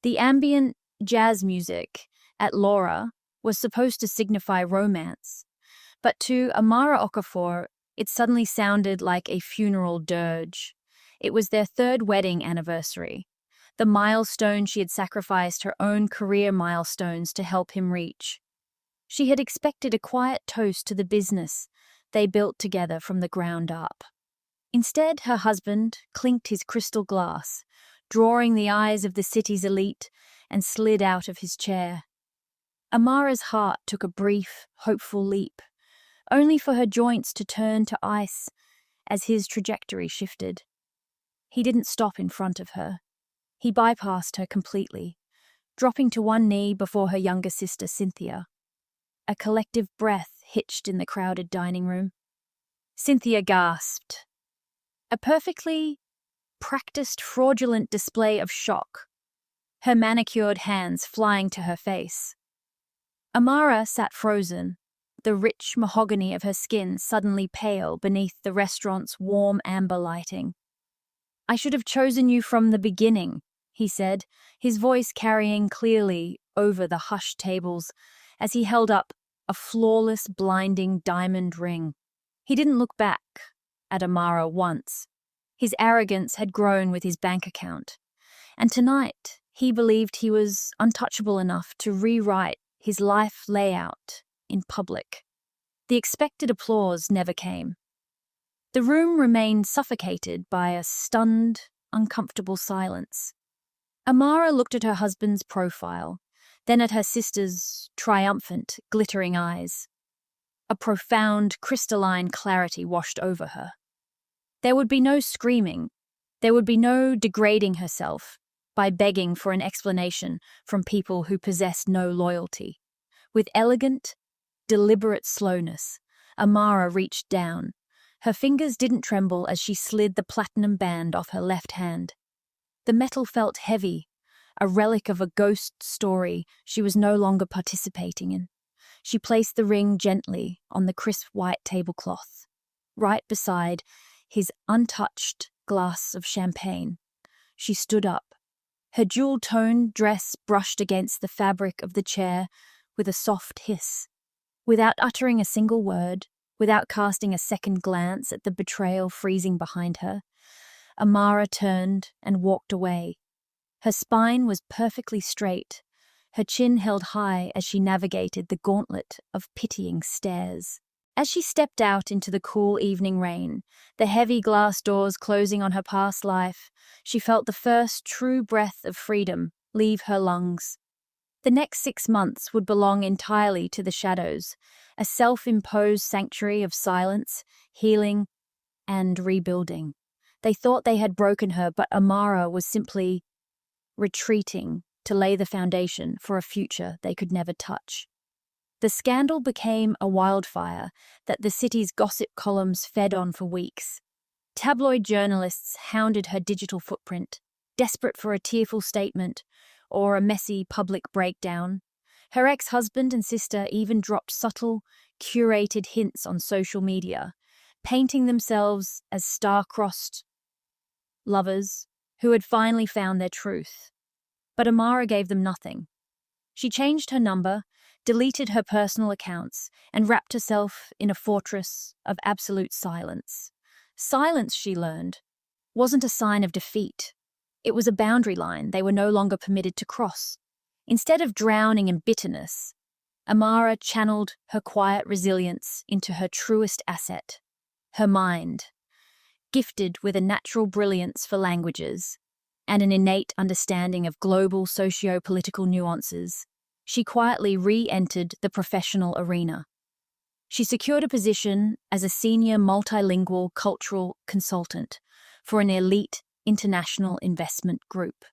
The ambient jazz music at Laura was supposed to signify romance, but to Amara Okafor, it suddenly sounded like a funeral dirge. It was their third wedding anniversary, the milestone she had sacrificed her own career milestones to help him reach. She had expected a quiet toast to the business they built together from the ground up. Instead, her husband clinked his crystal glass, drawing the eyes of the city's elite, and slid out of his chair. Amara's heart took a brief, hopeful leap, only for her joints to turn to ice as his trajectory shifted. He didn't stop in front of her. He bypassed her completely, dropping to one knee before her younger sister Cynthia. A collective breath hitched in the crowded dining room. Cynthia gasped. A perfectly practiced fraudulent display of shock, her manicured hands flying to her face. Amara sat frozen, the rich mahogany of her skin suddenly pale beneath the restaurant's warm amber lighting. "I should have chosen you from the beginning," he said, his voice carrying clearly over the hushed tables as he held up a flawless, blinding diamond ring. He didn't look back at Amara once. His arrogance had grown with his bank account, and tonight he believed he was untouchable enough to rewrite his life layout in public. The expected applause never came. The room remained suffocated by a stunned, uncomfortable silence. Amara looked at her husband's profile, then at her sister's triumphant, glittering eyes. A profound, crystalline clarity washed over her. There would be no screaming. There would be no degrading herself by begging for an explanation from people who possessed no loyalty. With elegant, deliberate slowness, Amara reached down. Her fingers didn't tremble as she slid the platinum band off her left hand. The metal felt heavy, a relic of a ghost story she was no longer participating in. She placed the ring gently on the crisp white tablecloth, right beside his untouched glass of champagne. She stood up. Her jewel-toned dress brushed against the fabric of the chair with a soft hiss. Without uttering a single word, without casting a second glance at the betrayal freezing behind her, Amara turned and walked away. Her spine was perfectly straight, her chin held high as she navigated the gauntlet of pitying stares. As she stepped out into the cool evening rain, the heavy glass doors closing on her past life, she felt the first true breath of freedom leave her lungs. The next 6 months would belong entirely to the shadows, a self-imposed sanctuary of silence, healing, and rebuilding. They thought they had broken her, but Amara was simply retreating to lay the foundation for a future they could never touch. The scandal became a wildfire that the city's gossip columns fed on for weeks. Tabloid journalists hounded her digital footprint, desperate for a tearful statement or a messy public breakdown. Her ex-husband and sister even dropped subtle, curated hints on social media, painting themselves as star-crossed lovers who had finally found their truth. But Amara gave them nothing. She changed her number, deleted her personal accounts, and wrapped herself in a fortress of absolute silence. Silence, she learned, wasn't a sign of defeat. It was a boundary line they were no longer permitted to cross. Instead of drowning in bitterness, Amara channeled her quiet resilience into her truest asset, her mind. Gifted with a natural brilliance for languages and an innate understanding of global socio-political nuances, she quietly re-entered the professional arena. She secured a position as a senior multilingual cultural consultant for an elite international investment group.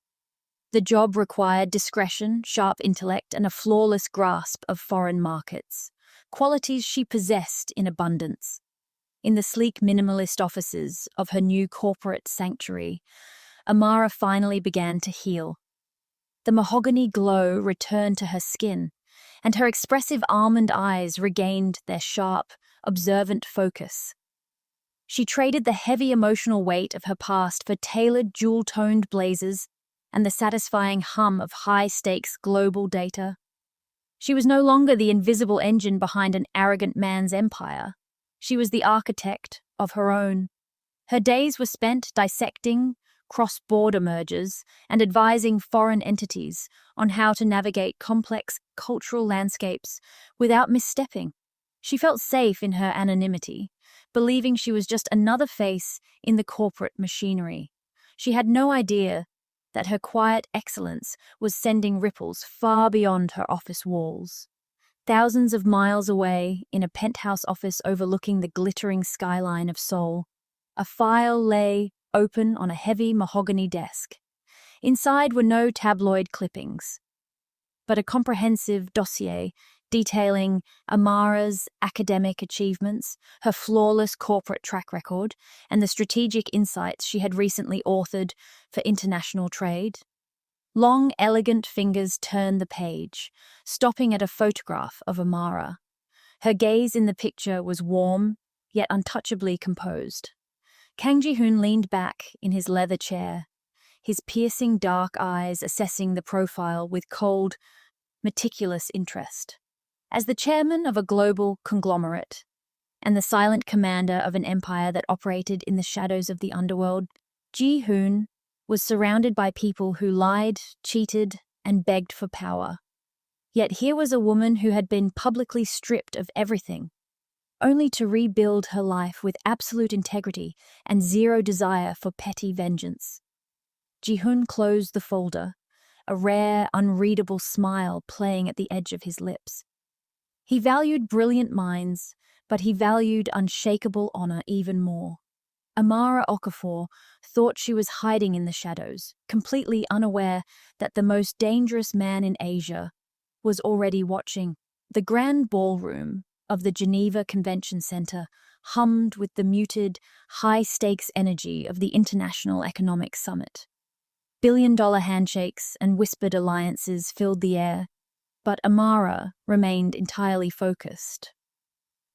The job required discretion, sharp intellect, and a flawless grasp of foreign markets, qualities she possessed in abundance. In the sleek minimalist offices of her new corporate sanctuary, Amara finally began to heal. The mahogany glow returned to her skin, and her expressive almond eyes regained their sharp, observant focus. She traded the heavy emotional weight of her past for tailored, jewel-toned blazers and the satisfying hum of high-stakes global data. She was no longer the invisible engine behind an arrogant man's empire. She was the architect of her own. Her days were spent dissecting cross-border mergers and advising foreign entities on how to navigate complex cultural landscapes without misstepping. She felt safe in her anonymity, believing she was just another face in the corporate machinery. She had no idea that her quiet excellence was sending ripples far beyond her office walls. Thousands of miles away, in a penthouse office overlooking the glittering skyline of Seoul, a file lay open on a heavy mahogany desk. Inside were no tabloid clippings, but a comprehensive dossier detailing Amara's academic achievements, her flawless corporate track record, and the strategic insights she had recently authored for international trade. Long, elegant fingers turned the page, stopping at a photograph of Amara. Her gaze in the picture was warm, yet untouchably composed. Kang Ji-Hoon leaned back in his leather chair, his piercing dark eyes assessing the profile with cold, meticulous interest. As the chairman of a global conglomerate and the silent commander of an empire that operated in the shadows of the underworld, Ji-Hoon was surrounded by people who lied, cheated, and begged for power. Yet here was a woman who had been publicly stripped of everything, only to rebuild her life with absolute integrity and zero desire for petty vengeance. Ji-Hoon closed the folder, a rare, unreadable smile playing at the edge of his lips. He valued brilliant minds, but he valued unshakable honor even more. Amara Okafor thought she was hiding in the shadows, completely unaware that the most dangerous man in Asia was already watching. The grand ballroom of the Geneva Convention Center hummed with the muted, high-stakes energy of the International Economic Summit. Billion-dollar handshakes and whispered alliances filled the air, but Amara remained entirely focused.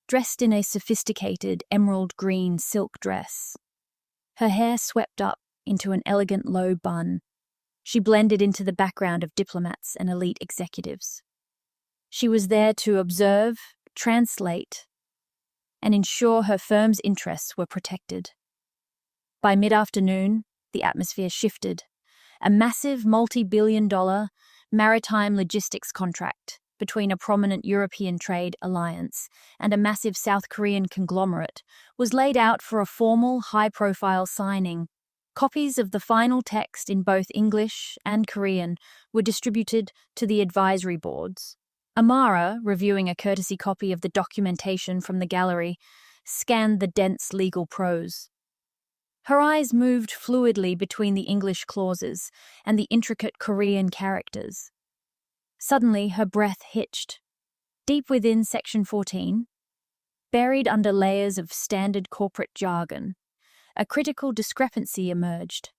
Dressed in a sophisticated emerald green silk dress, her hair swept up into an elegant low bun, she blended into the background of diplomats and elite executives. She was there to observe, translate, and ensure her firm's interests were protected. By mid-afternoon, the atmosphere shifted. A massive multi-billion-dollar maritime logistics contract between a prominent European trade alliance and a massive South Korean conglomerate was laid out for a formal, high-profile signing. Copies of the final text in both English and Korean were distributed to the advisory boards. Amara, reviewing a courtesy copy of the documentation from the gallery, scanned the dense legal prose. Her eyes moved fluidly between the English clauses and the intricate Korean characters. Suddenly, her breath hitched. Deep within Section 14, buried under layers of standard corporate jargon, a critical discrepancy emerged.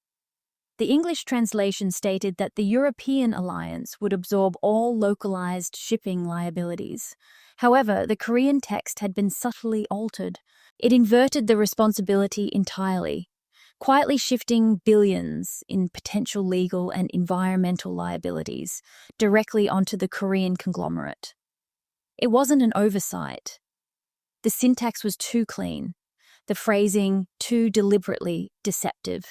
The English translation stated that the European alliance would absorb all localized shipping liabilities. However, the Korean text had been subtly altered. It inverted the responsibility entirely, quietly shifting billions in potential legal and environmental liabilities directly onto the Korean conglomerate. It wasn't an oversight. The syntax was too clean, the phrasing too deliberately deceptive.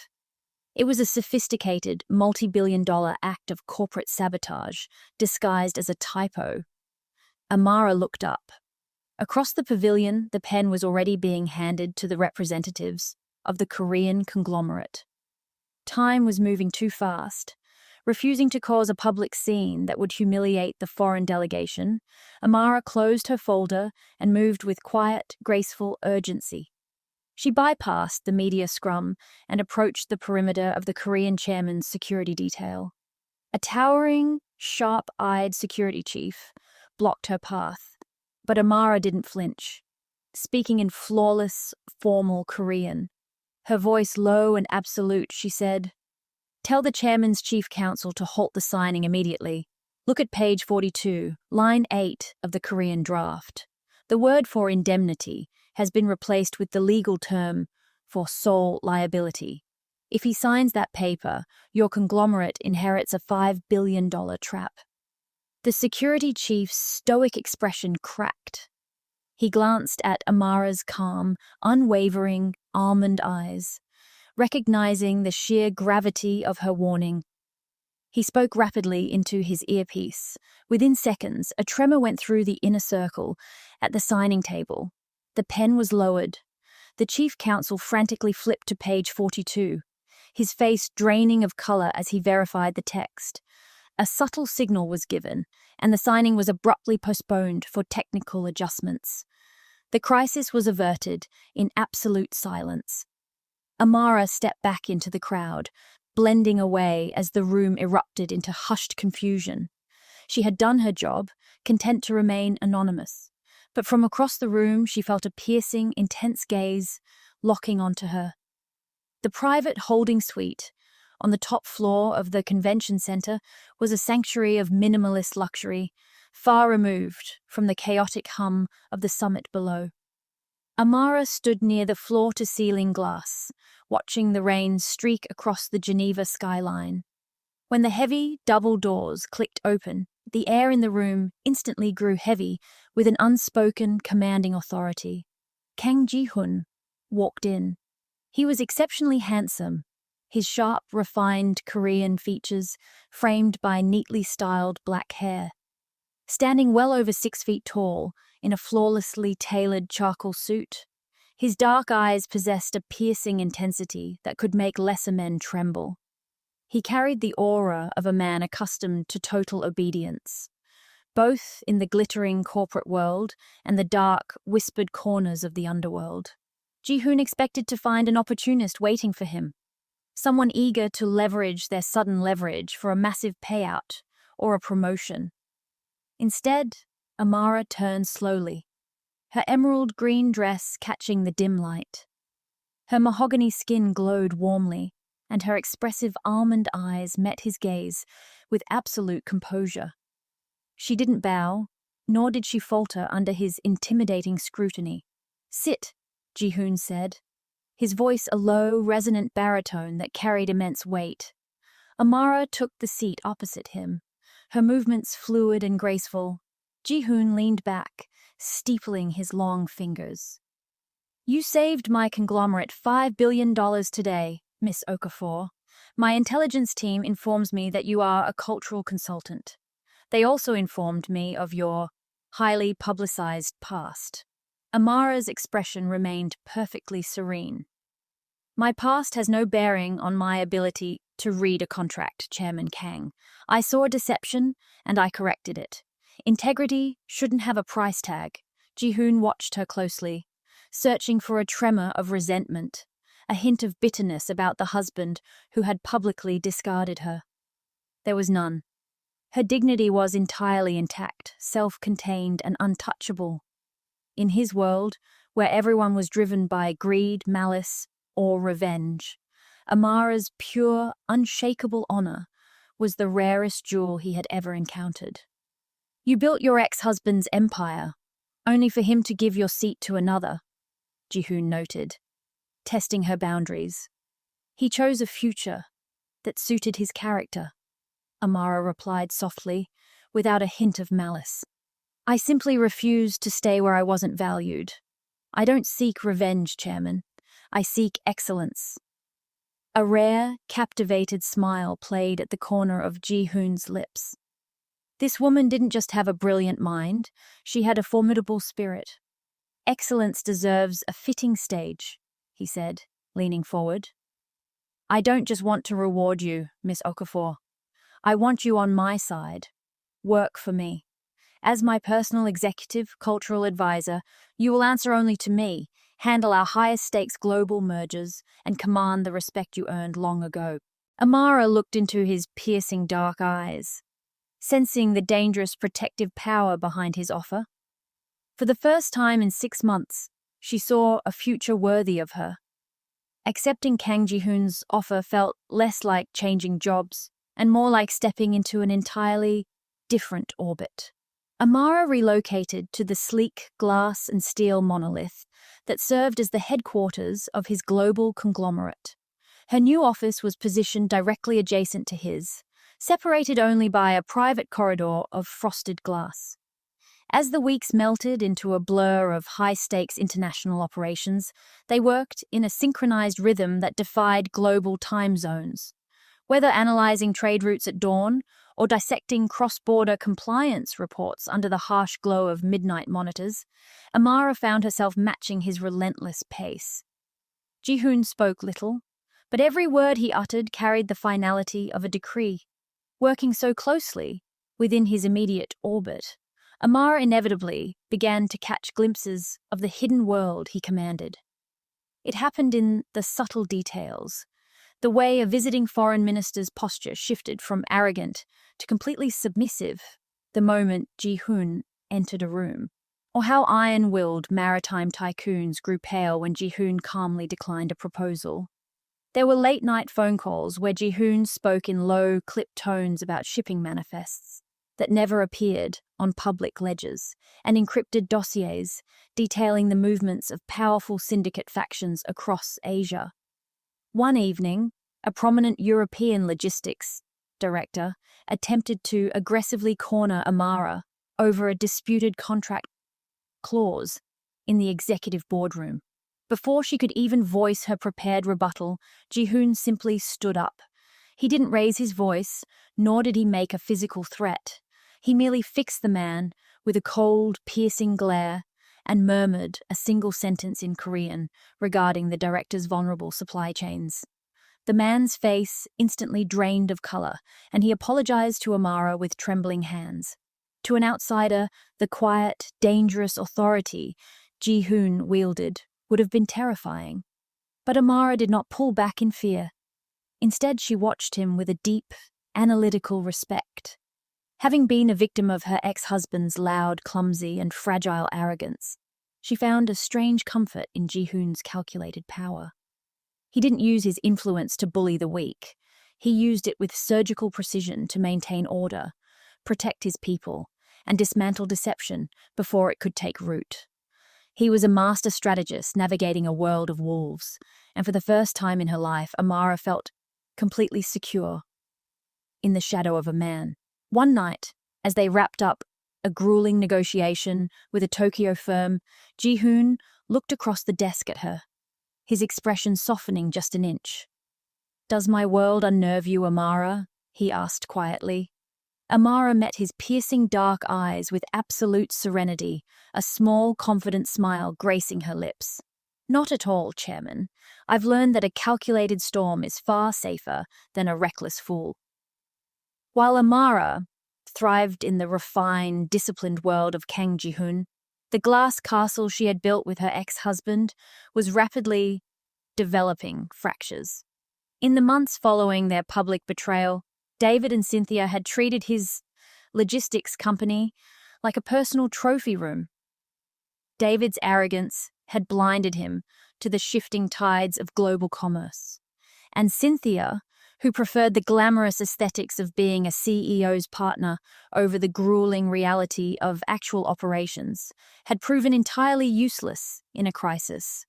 It was a sophisticated, multi-billion-dollar act of corporate sabotage disguised as a typo. Amara looked up. Across the pavilion, the pen was already being handed to the representatives of the Korean conglomerate. Time was moving too fast. Refusing to cause a public scene that would humiliate the foreign delegation, Amara closed her folder and moved with quiet, graceful urgency. She bypassed the media scrum and approached the perimeter of the Korean chairman's security detail. A towering, sharp-eyed security chief blocked her path, but Amara didn't flinch. Speaking in flawless, formal Korean, her voice low and absolute, she said, "Tell the chairman's chief counsel to halt the signing immediately. Look at page 42, line 8 of the Korean draft. The word for indemnity has been replaced with the legal term for sole liability. If he signs that paper, your conglomerate inherits a $5 billion trap. The security chief's stoic expression cracked. He glanced at Amara's calm, unwavering, almond eyes, recognizing the sheer gravity of her warning. He spoke rapidly into his earpiece. Within seconds, a tremor went through the inner circle at the signing table. The pen was lowered. The chief counsel frantically flipped to page 42, his face draining of color as he verified the text. A subtle signal was given, and the signing was abruptly postponed for technical adjustments. The crisis was averted in absolute silence. Amara stepped back into the crowd, blending away as the room erupted into hushed confusion. She had done her job, content to remain anonymous. But from across the room she felt a piercing, intense gaze locking onto her. The private holding suite on the top floor of the convention center was a sanctuary of minimalist luxury, far removed from the chaotic hum of the summit below. Amara stood near the floor-to-ceiling glass, watching the rain streak across the Geneva skyline. When the heavy double doors clicked open, the air in the room instantly grew heavy with an unspoken, commanding authority. Kang Ji-Hoon walked in. He was exceptionally handsome, his sharp, refined Korean features framed by neatly styled black hair. Standing well over 6 feet tall, in a flawlessly tailored charcoal suit, his dark eyes possessed a piercing intensity that could make lesser men tremble. He carried the aura of a man accustomed to total obedience, both in the glittering corporate world and the dark, whispered corners of the underworld. Ji-Hoon expected to find an opportunist waiting for him, someone eager to leverage their sudden leverage for a massive payout or a promotion. Instead, Amara turned slowly, her emerald green dress catching the dim light. Her mahogany skin glowed warmly, and her expressive almond eyes met his gaze with absolute composure. She didn't bow, nor did she falter under his intimidating scrutiny. "Sit," Ji-Hoon said, his voice a low, resonant baritone that carried immense weight. Amara took the seat opposite him, her movements fluid and graceful. Ji-Hoon leaned back, steepling his long fingers. "You saved my conglomerate $5 billion today, Miss Okafor. My intelligence team informs me that you are a cultural consultant. They also informed me of your highly publicized past." Amara's expression remained perfectly serene. "My past has no bearing on my ability to read a contract, Chairman Kang. I saw a deception, and I corrected it. Integrity shouldn't have a price tag." Ji-Hoon watched her closely, searching for a tremor of resentment, a hint of bitterness about the husband who had publicly discarded her. There was none. Her dignity was entirely intact, self-contained and untouchable. In his world, where everyone was driven by greed, malice, or revenge, Amara's pure, unshakable honor was the rarest jewel he had ever encountered. "You built your ex-husband's empire, only for him to give your seat to another," Ji-Hoon noted, testing her boundaries. "He chose a future that suited his character," Amara replied softly, without a hint of malice. "I simply refused to stay where I wasn't valued. I don't seek revenge, Chairman. I seek excellence." A rare, captivated smile played at the corner of Ji-Hoon's lips. This woman didn't just have a brilliant mind, she had a formidable spirit. "Excellence deserves a fitting stage," he said, leaning forward. "I don't just want to reward you, Miss Okafor. I want you on my side. Work for me. As my personal executive cultural advisor, you will answer only to me, handle our highest stakes global mergers, and command the respect you earned long ago." Amara looked into his piercing dark eyes, sensing the dangerous protective power behind his offer. For the first time in 6 months, she saw a future worthy of her. Accepting Kang Ji-Hoon's offer felt less like changing jobs and more like stepping into an entirely different orbit. Amara relocated to the sleek glass and steel monolith that served as the headquarters of his global conglomerate. Her new office was positioned directly adjacent to his, separated only by a private corridor of frosted glass. As the weeks melted into a blur of high-stakes international operations, they worked in a synchronized rhythm that defied global time zones. Whether analyzing trade routes at dawn or dissecting cross-border compliance reports under the harsh glow of midnight monitors, Amara found herself matching his relentless pace. Ji-Hoon spoke little, but every word he uttered carried the finality of a decree. Working so closely within his immediate orbit, Amara inevitably began to catch glimpses of the hidden world he commanded. It happened in the subtle details, the way a visiting foreign minister's posture shifted from arrogant to completely submissive the moment Ji-Hoon entered a room, or how iron-willed maritime tycoons grew pale when Ji-Hoon calmly declined a proposal. There were late-night phone calls where Ji-Hoon spoke in low, clipped tones about shipping manifests that never appeared on public ledgers, and encrypted dossiers detailing the movements of powerful syndicate factions across Asia. One evening, a prominent European logistics director attempted to aggressively corner Amara over a disputed contract clause in the executive boardroom. Before she could even voice her prepared rebuttal, Ji-Hoon simply stood up. He didn't raise his voice, nor did he make a physical threat. He merely fixed the man with a cold, piercing glare and murmured a single sentence in Korean regarding the director's vulnerable supply chains. The man's face instantly drained of color, and he apologized to Amara with trembling hands. To an outsider, the quiet, dangerous authority Ji-Hoon wielded would have been terrifying. But Amara did not pull back in fear. Instead, she watched him with a deep, analytical respect. Having been a victim of her ex-husband's loud, clumsy, and fragile arrogance, she found a strange comfort in Ji-Hoon's calculated power. He didn't use his influence to bully the weak. He used it with surgical precision to maintain order, protect his people, and dismantle deception before it could take root. He was a master strategist navigating a world of wolves, and for the first time in her life, Amara felt completely secure in the shadow of a man. One night, as they wrapped up a grueling negotiation with a Tokyo firm, Ji-Hoon looked across the desk at her, his expression softening just an inch. "Does my world unnerve you, Amara?" he asked quietly. Amara met his piercing dark eyes with absolute serenity, a small, confident smile gracing her lips. "Not at all, Chairman. I've learned that a calculated storm is far safer than a reckless fool." While Amara thrived in the refined, disciplined world of Kang Ji-Hoon, the glass castle she had built with her ex-husband was rapidly developing fractures. In the months following their public betrayal, David and Cynthia had treated his logistics company like a personal trophy room. David's arrogance had blinded him to the shifting tides of global commerce, and Cynthia, who preferred the glamorous aesthetics of being a CEO's partner over the grueling reality of actual operations, had proven entirely useless in a crisis.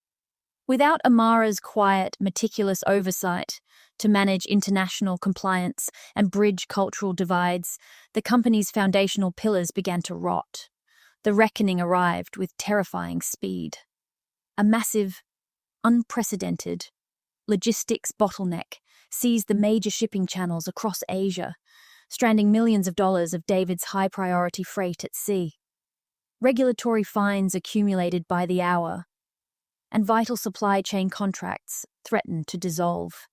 Without Amara's quiet, meticulous oversight to manage international compliance and bridge cultural divides, the company's foundational pillars began to rot. The reckoning arrived with terrifying speed. A massive, unprecedented logistics bottleneck seized the major shipping channels across Asia, stranding millions of dollars of David's high-priority freight at sea. Regulatory fines accumulated by the hour, and vital supply chain contracts threatened to dissolve.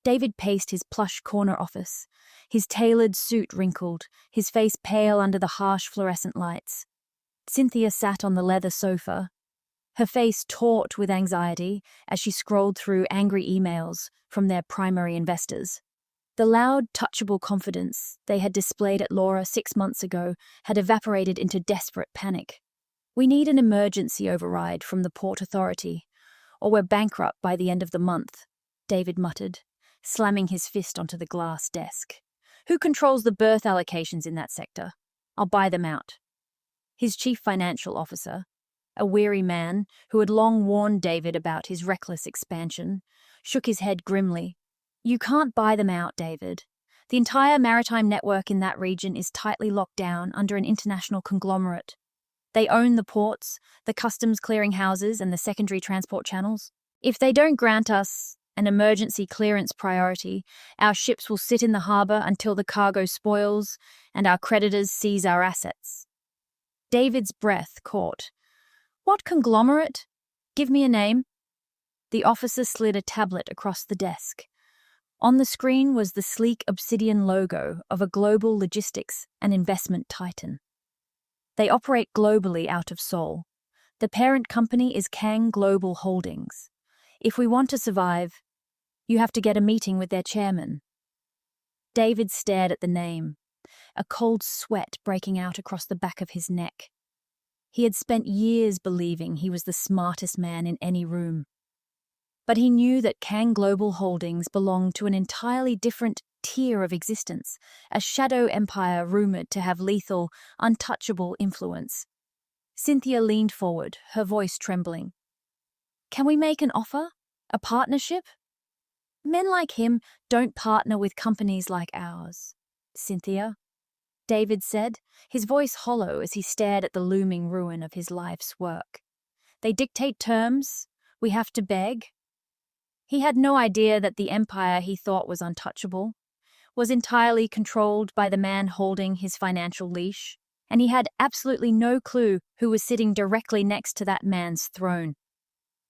David paced his plush corner office, his tailored suit wrinkled, his face pale under the harsh fluorescent lights. Cynthia sat on the leather sofa, her face taut with anxiety as she scrolled through angry emails from their primary investors. The loud, touchable confidence they had displayed at Laura 6 months ago had evaporated into desperate panic. "We need an emergency override from the Port Authority, or we're bankrupt by the end of the month," David muttered, slamming his fist onto the glass desk. "Who controls the berth allocations in that sector? I'll buy them out." His chief financial officer, a weary man who had long warned David about his reckless expansion, shook his head grimly. You can't buy them out, David. The entire maritime network in that region is tightly locked down under an international conglomerate. They own the ports, the customs clearing houses, and the secondary transport channels. If they don't grant us an emergency clearance priority, our ships will sit in the harbour until the cargo spoils and our creditors seize our assets. David's breath caught. What conglomerate? Give me a name. The officer slid a tablet across the desk. On the screen was the sleek obsidian logo of a global logistics and investment titan. They operate globally out of Seoul. The parent company is Kang Global Holdings. If we want to survive, you have to get a meeting with their chairman. David stared at the name, a cold sweat breaking out across the back of his neck. He had spent years believing he was the smartest man in any room. But he knew that Kang Global Holdings belonged to an entirely different tier of existence, a shadow empire rumored to have lethal, untouchable influence. Cynthia leaned forward, her voice trembling. Can we make an offer? A partnership? Men like him don't partner with companies like ours. Cynthia, David said, his voice hollow as he stared at the looming ruin of his life's work. They dictate terms. We have to beg. He had no idea that the empire he thought was untouchable was entirely controlled by the man holding his financial leash, and he had absolutely no clue who was sitting directly next to that man's throne.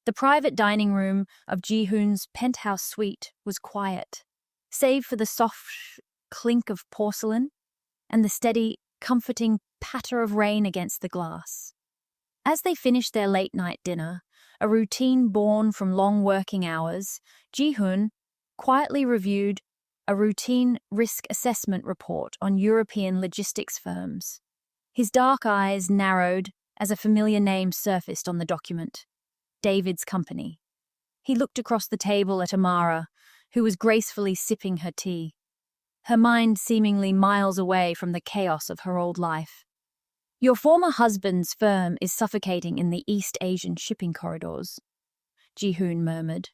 The private dining room of Ji-Hoon's penthouse suite was quiet, save for the soft clink of porcelain and the steady, comforting patter of rain against the glass. As they finished their late-night dinner, a routine born from long working hours, Ji-Hoon quietly reviewed a routine risk assessment report on European logistics firms. His dark eyes narrowed as a familiar name surfaced on the document. David's company. He looked across the table at Amara, who was gracefully sipping her tea, her mind seemingly miles away from the chaos of her old life. Your former husband's firm is suffocating in the East Asian shipping corridors, Ji-Hoon murmured,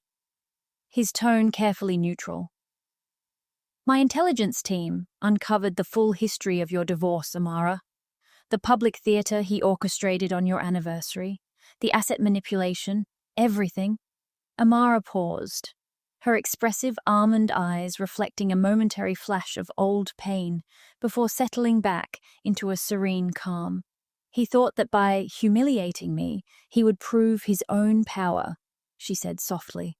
his tone carefully neutral. My intelligence team uncovered the full history of your divorce, Amara. The public theatre he orchestrated on your anniversary, the asset manipulation, everything. Amara paused, her expressive almond eyes reflecting a momentary flash of old pain before settling back into a serene calm. He thought that by humiliating me, he would prove his own power, she said softly.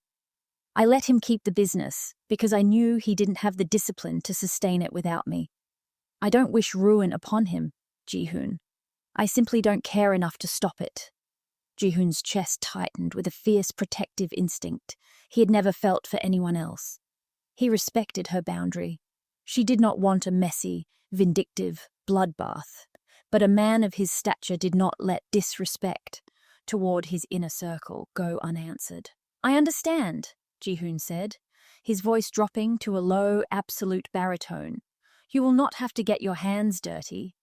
I let him keep the business because I knew he didn't have the discipline to sustain it without me. I don't wish ruin upon him, Ji-Hoon. I simply don't care enough to stop it. Ji-Hoon's chest tightened with a fierce protective instinct he had never felt for anyone else. He respected her boundary. She did not want a messy, vindictive bloodbath, but a man of his stature did not let disrespect toward his inner circle go unanswered. I understand, Ji-Hoon said, his voice dropping to a low, absolute baritone. You will not have to get your hands dirty.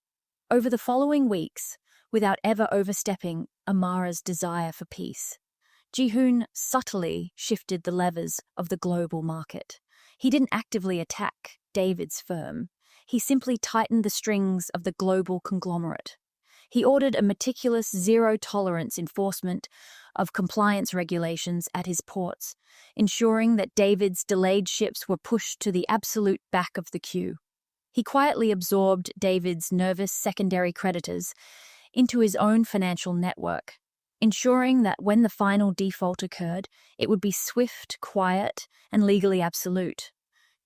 Over the following weeks, without ever overstepping Amara's desire for peace, Ji-Hoon subtly shifted the levers of the global market. He didn't actively attack David's firm. He simply tightened the strings of the global conglomerate. He ordered a meticulous zero-tolerance enforcement of compliance regulations at his ports, ensuring that David's delayed ships were pushed to the absolute back of the queue. He quietly absorbed David's nervous secondary creditors into his own financial network, ensuring that when the final default occurred, it would be swift, quiet, and legally absolute.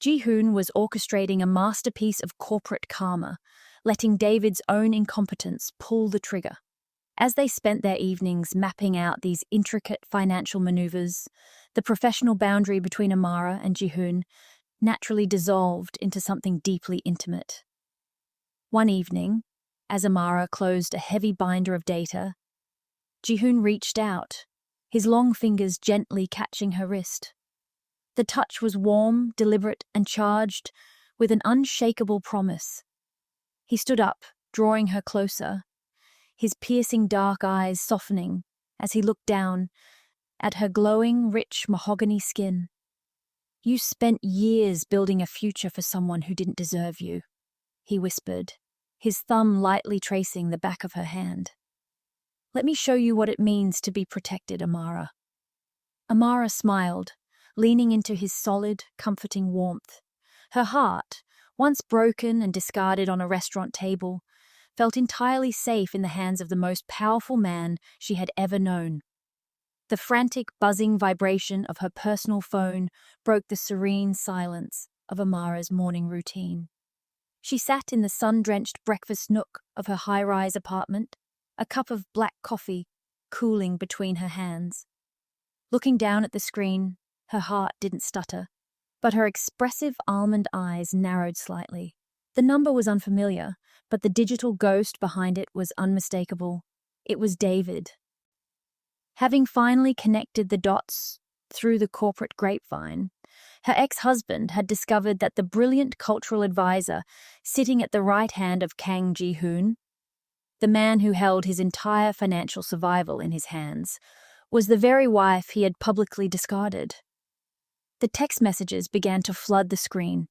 Ji-Hoon was orchestrating a masterpiece of corporate karma, letting David's own incompetence pull the trigger. As they spent their evenings mapping out these intricate financial maneuvers, the professional boundary between Amara and Ji-Hoon naturally dissolved into something deeply intimate. One evening, as Amara closed a heavy binder of data, Ji-Hoon reached out, his long fingers gently catching her wrist. The touch was warm, deliberate, and charged with an unshakable promise. He stood up, drawing her closer, his piercing dark eyes softening as he looked down at her glowing, rich mahogany skin. You spent years building a future for someone who didn't deserve you, he whispered, his thumb lightly tracing the back of her hand. Let me show you what it means to be protected, Amara. Amara smiled, leaning into his solid, comforting warmth. Her heart, once broken and discarded on a restaurant table, felt entirely safe in the hands of the most powerful man she had ever known. The frantic, buzzing vibration of her personal phone broke the serene silence of Amara's morning routine. She sat in the sun-drenched breakfast nook of her high-rise apartment, a cup of black coffee cooling between her hands. Looking down at the screen, her heart didn't stutter, but her expressive almond eyes narrowed slightly. The number was unfamiliar, but the digital ghost behind it was unmistakable. It was David. Having finally connected the dots through the corporate grapevine, her ex-husband had discovered that the brilliant cultural advisor sitting at the right hand of Kang Ji-Hoon, the man who held his entire financial survival in his hands, was the very wife he had publicly discarded. The text messages began to flood the screen,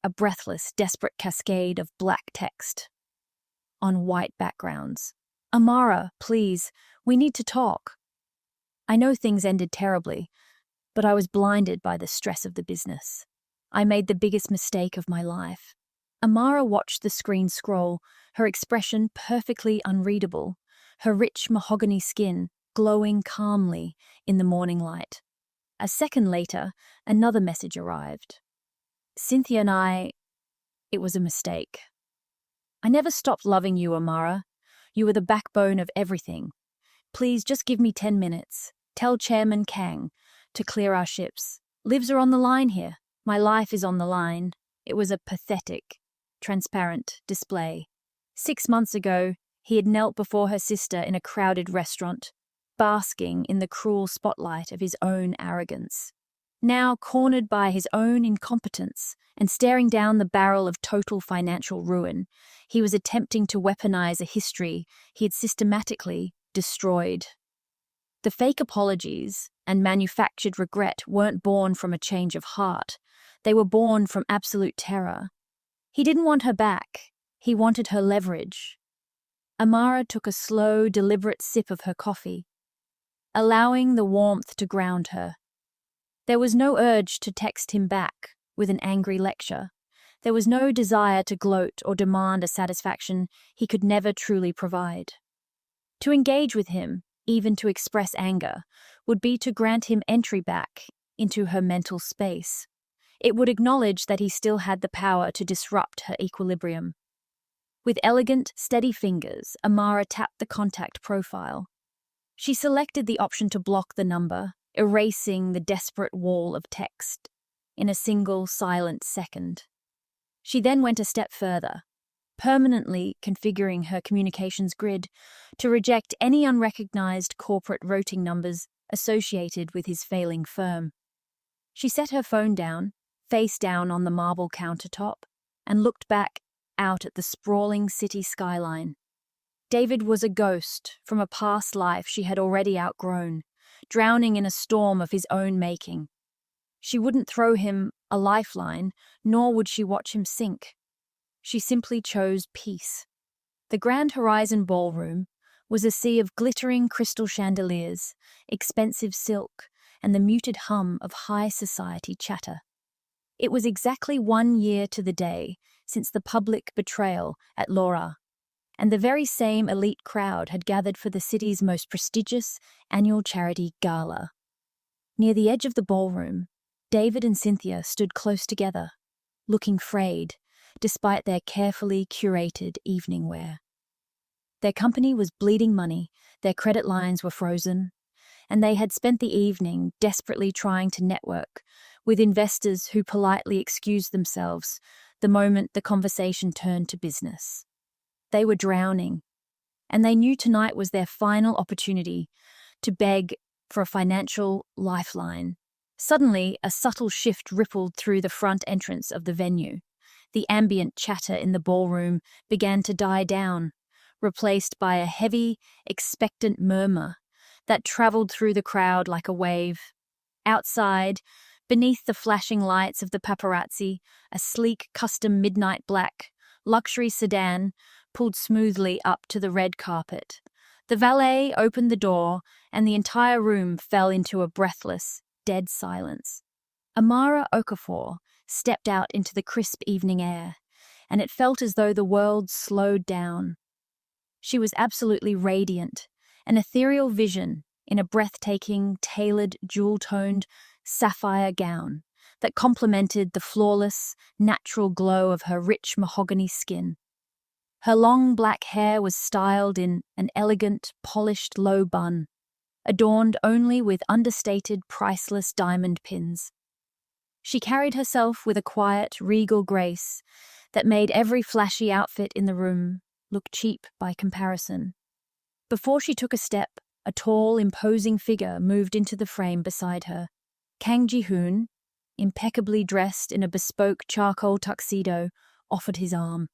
a breathless, desperate cascade of black text on white backgrounds. Amara, please, we need to talk. I know things ended terribly, but I was blinded by the stress of the business. I made the biggest mistake of my life. Amara watched the screen scroll, her expression perfectly unreadable, her rich mahogany skin glowing calmly in the morning light. A second later, another message arrived. Cynthia and I... It was a mistake. I never stopped loving you, Amara. You were the backbone of everything. Please just give me 10 minutes. Tell Chairman Kang to clear our ships. Lives are on the line here. My life is on the line. It was a pathetic, transparent display. 6 months ago, he had knelt before her sister in a crowded restaurant, basking in the cruel spotlight of his own arrogance. Now, cornered by his own incompetence and staring down the barrel of total financial ruin, he was attempting to weaponize a history he had systematically destroyed. The fake apologies and manufactured regret weren't born from a change of heart. They were born from absolute terror. He didn't want her back. He wanted her leverage. Amara took a slow, deliberate sip of her coffee, allowing the warmth to ground her. There was no urge to text him back with an angry lecture. There was no desire to gloat or demand a satisfaction he could never truly provide. To engage with him, even to express anger, would be to grant him entry back into her mental space. It would acknowledge that he still had the power to disrupt her equilibrium. With elegant, steady fingers, Amara tapped the contact profile. She selected the option to block the number, erasing the desperate wall of text in a single silent second. She then went a step further, permanently configuring her communications grid to reject any unrecognized corporate routing numbers associated with his failing firm. She set her phone down, face down on the marble countertop, and looked back out at the sprawling city skyline. David was a ghost from a past life she had already outgrown, drowning in a storm of his own making. She wouldn't throw him a lifeline, nor would she watch him sink. She simply chose peace. The Grand Horizon Ballroom was a sea of glittering crystal chandeliers, expensive silk, and the muted hum of high society chatter. It was exactly 1 year to the day since the public betrayal at Laura, and the very same elite crowd had gathered for the city's most prestigious annual charity gala. Near the edge of the ballroom, David and Cynthia stood close together, looking frayed, despite their carefully curated evening wear. Their company was bleeding money, their credit lines were frozen, and they had spent the evening desperately trying to network with investors who politely excused themselves the moment the conversation turned to business. They were drowning, and they knew tonight was their final opportunity to beg for a financial lifeline. Suddenly, a subtle shift rippled through the front entrance of the venue. The ambient chatter in the ballroom began to die down, replaced by a heavy, expectant murmur that traveled through the crowd like a wave. Outside, Beneath the flashing lights of the paparazzi, a sleek custom midnight black luxury sedan pulled smoothly up to the red carpet. The valet opened the door, and the entire room fell into a breathless, dead silence. Amara Okafor stepped out into the crisp evening air, and it felt as though the world slowed down. She was absolutely radiant, an ethereal vision in a breathtaking, tailored, jewel-toned sapphire gown that complemented the flawless, natural glow of her rich mahogany skin. Her long black hair was styled in an elegant, polished low bun, adorned only with understated, priceless diamond pins. She carried herself with a quiet, regal grace that made every flashy outfit in the room look cheap by comparison. Before she took a step, a tall, imposing figure moved into the frame beside her. Kang Ji-Hoon, impeccably dressed in a bespoke charcoal tuxedo, offered his arm.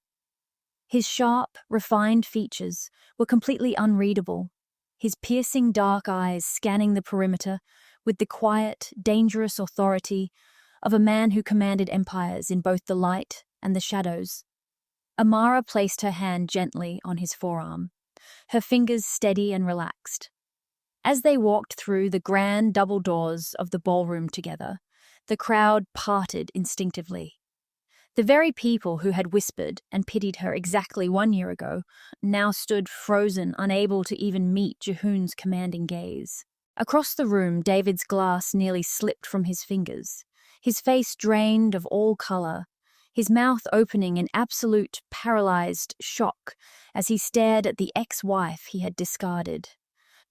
His sharp, refined features were completely unreadable, his piercing dark eyes scanning the perimeter with the quiet, dangerous authority of a man who commanded empires in both the light and the shadows. Amara placed her hand gently on his forearm, her fingers steady and relaxed. As they walked through the grand double doors of the ballroom together, the crowd parted instinctively. The very people who had whispered and pitied her exactly 1 year ago now stood frozen, unable to even meet Ji-Hoon's commanding gaze. Across the room, David's glass nearly slipped from his fingers, his face drained of all color, his mouth opening in absolute, paralyzed shock as he stared at the ex-wife he had discarded.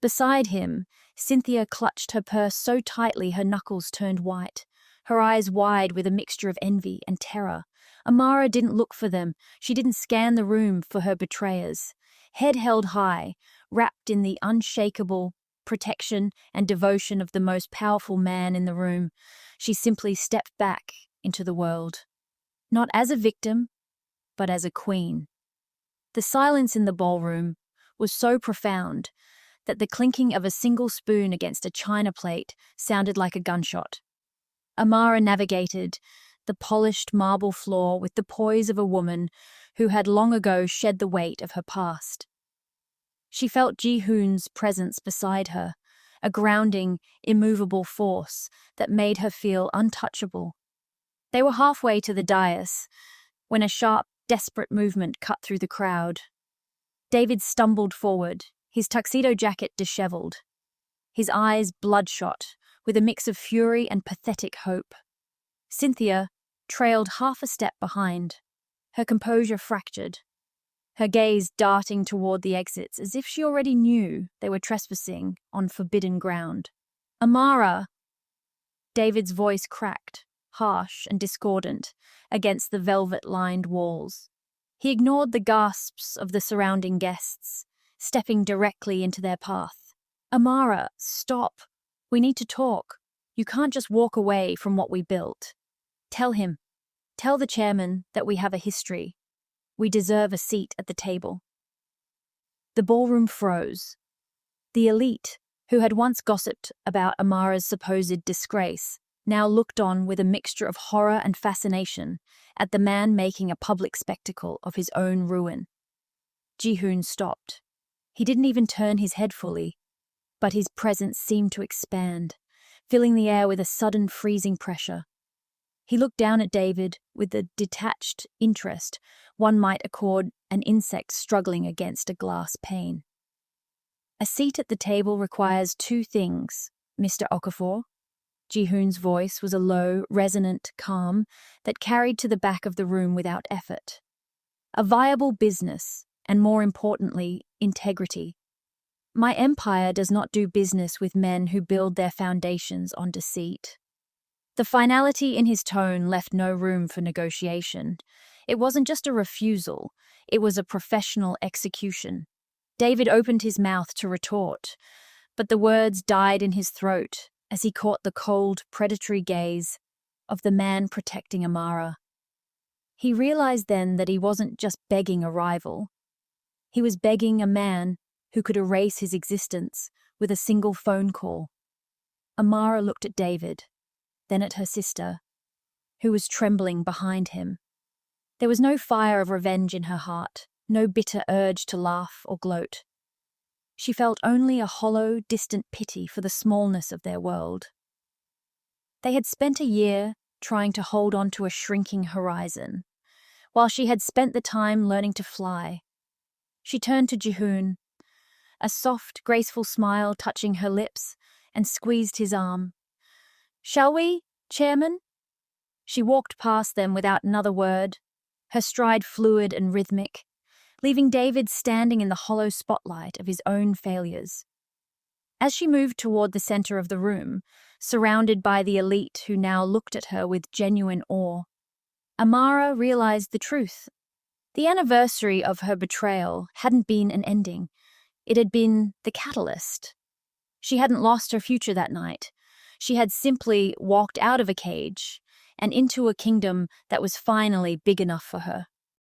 Beside him, Cynthia clutched her purse so tightly her knuckles turned white, her eyes wide with a mixture of envy and terror. Amara didn't look for them. She didn't scan the room for her betrayers. Head held high, wrapped in the unshakable protection and devotion of the most powerful man in the room, she simply stepped back into the world. Not as a victim, but as a queen. The silence in the ballroom was so profound that the clinking of a single spoon against a china plate sounded like a gunshot. Amara navigated the polished marble floor with the poise of a woman who had long ago shed the weight of her past. She felt Ji-Hoon's presence beside her, a grounding, immovable force that made her feel untouchable. They were halfway to the dais when a sharp, desperate movement cut through the crowd. David stumbled forward, his tuxedo jacket disheveled, his eyes bloodshot, with a mix of fury and pathetic hope. Cynthia trailed half a step behind, her composure fractured, her gaze darting toward the exits as if she already knew they were trespassing on forbidden ground. Amara! David's voice cracked, harsh and discordant, against the velvet-lined walls. He ignored the gasps of the surrounding guests, stepping directly into their path. Amara, stop. We need to talk. You can't just walk away from what we built. Tell him. Tell the chairman that we have a history. We deserve a seat at the table. The ballroom froze. The elite, who had once gossiped about Amara's supposed disgrace, now looked on with a mixture of horror and fascination at the man making a public spectacle of his own ruin. Ji-Hoon stopped. He didn't even turn his head fully, but his presence seemed to expand, filling the air with a sudden freezing pressure. He looked down at David with the detached interest one might accord an insect struggling against a glass pane. A seat at the table requires two things, Mr. Okafor. Ji-Hoon's voice was a low, resonant calm that carried to the back of the room without effort. A viable business, and more importantly, integrity. My empire does not do business with men who build their foundations on deceit. The finality in his tone left no room for negotiation. It wasn't just a refusal, it was a professional execution. David opened his mouth to retort, but the words died in his throat as he caught the cold, predatory gaze of the man protecting Amara. He realized then that he wasn't just begging a rival. He was begging a man who could erase his existence with a single phone call. Amara looked at David. then at her sister, who was trembling behind him. There was no fire of revenge in her heart, no bitter urge to laugh or gloat. She felt only a hollow, distant pity for the smallness of their world. They had spent a year trying to hold on to a shrinking horizon, while she had spent the time learning to fly. She turned to Ji-Hoon, a soft, graceful smile touching her lips, and squeezed his arm. "Shall we, Chairman?" She walked past them without another word, her stride fluid and rhythmic, leaving David standing in the hollow spotlight of his own failures. As she moved toward the center of the room, surrounded by the elite who now looked at her with genuine awe, Amara realized the truth. The anniversary of her betrayal hadn't been an ending. It had been the catalyst. She hadn't lost her future that night. She had simply walked out of a cage and into a kingdom that was finally big enough for her.